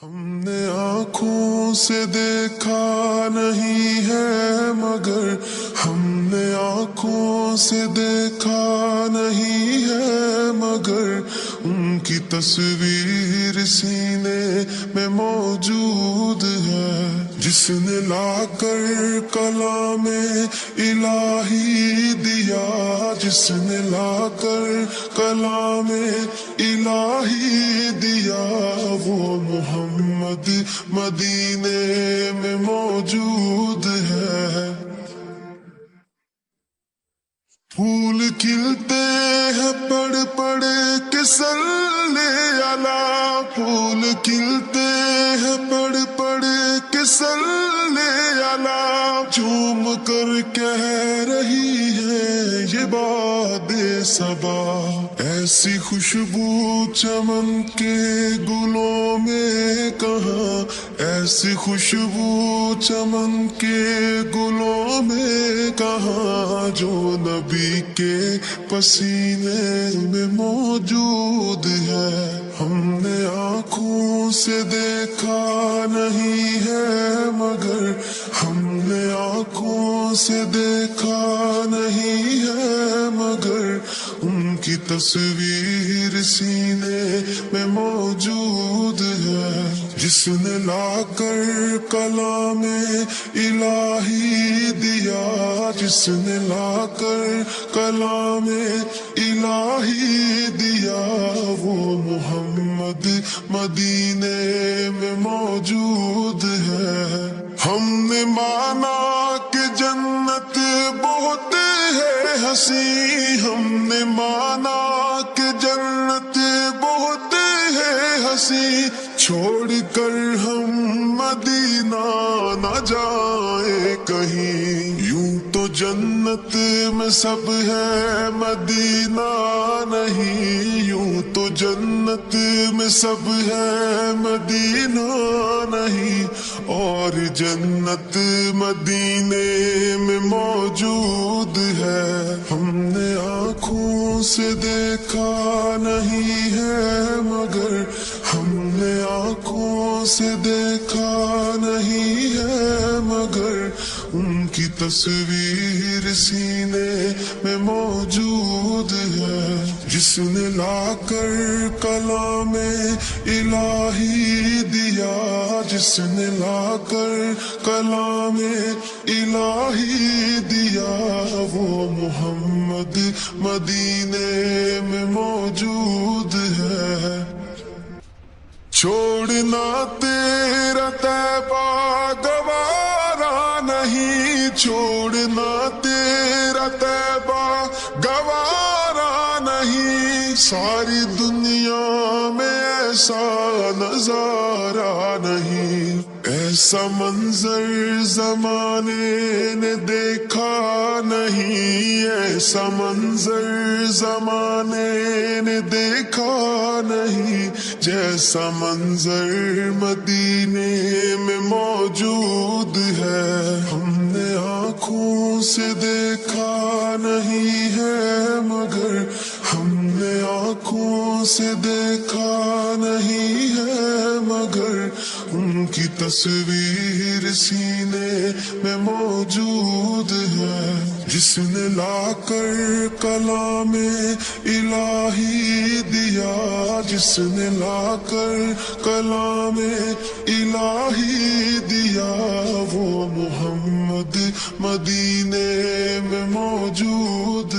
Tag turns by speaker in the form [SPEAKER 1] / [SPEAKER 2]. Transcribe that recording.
[SPEAKER 1] ہم نے آنکھوں سے دیکھا نہیں ہے مگر ہم نے آنکھوں سے دیکھا نہیں ہے مگر ان کی تصویر سینے میں موجود ہے، جس نے لا کر کلام الہی دیا، جس نے لا کر کلام الہی دیا، وہ محمد مدینے میں موجود ہے۔ پھول کھلتے ہیں پڑھ پڑھ کے صلی علی، پھول کھلتے ہیں پڑھ پڑھ کے صلی علی، چوم کر کہہ رہی ہے یہ باد صبا، ایسی خوشبو چمن کے گلوں میں کہاں، ایسی خوشبو چمن کے گلوں میں کہاں، جو نبی کے پسینے میں موجود ہے۔ ہم نے آنکھوں سے دیکھا نہیں ہے مگر ہم نے آنکھوں سے دیکھا نہیں ہے مگر ان کی تصویر سینے میں موجود ہے، جس نے لا کر کلام الہی دیا، جس نے لا کر کلام الہی دیا، وہ محمد مدینے میں موجود ہے۔ ہم نے مانا کہ جنت بہت ہے حسین، ہم نے مانا کہ جنت بہت ہے حسین، چھوڑ کر ہم مدینہ نہ جائیں کہیں، یوں تو جنت میں سب ہے مدینہ نہیں، یوں تو جنت میں سب ہے مدینہ نہیں، اور جنت مدینے میں موجود ہے۔ ہم نے آنکھوں سے دیکھا نہیں ہے مگر ہم نے آنکھوں سے دیکھا نہیں ہے مگر ان کی تصویر سینے میں موجود ہے، جس نے لا کر کلام الہی دیا، جس نے لا کر کلام الہی دیا، وہ محمد مدینے میں موجود ہے۔ چھوڑنا تیرا طیبہ گوارا نہیں، چھوڑنا تیرا طیبہ گوارا نہیں، ساری دنیا میں ایسا نظارہ نہیں، ایسا منظر زمانے نے دیکھا نہیں، ایسا منظر زمانے نے دیکھا نہیں، جیسا منظر مدینے میں موجود ہے۔ ہم نے آنکھوں سے دیکھا نہیں ہے مگر ہم نے آنکھوں سے دیکھا نہیں ہے مگر ان کی تصویر سینے میں موجود ہے، جس نے لا کر کلام الہی دیا، جس نے لا کر کلام الہی دیا، وہ محمد مدینے میں موجود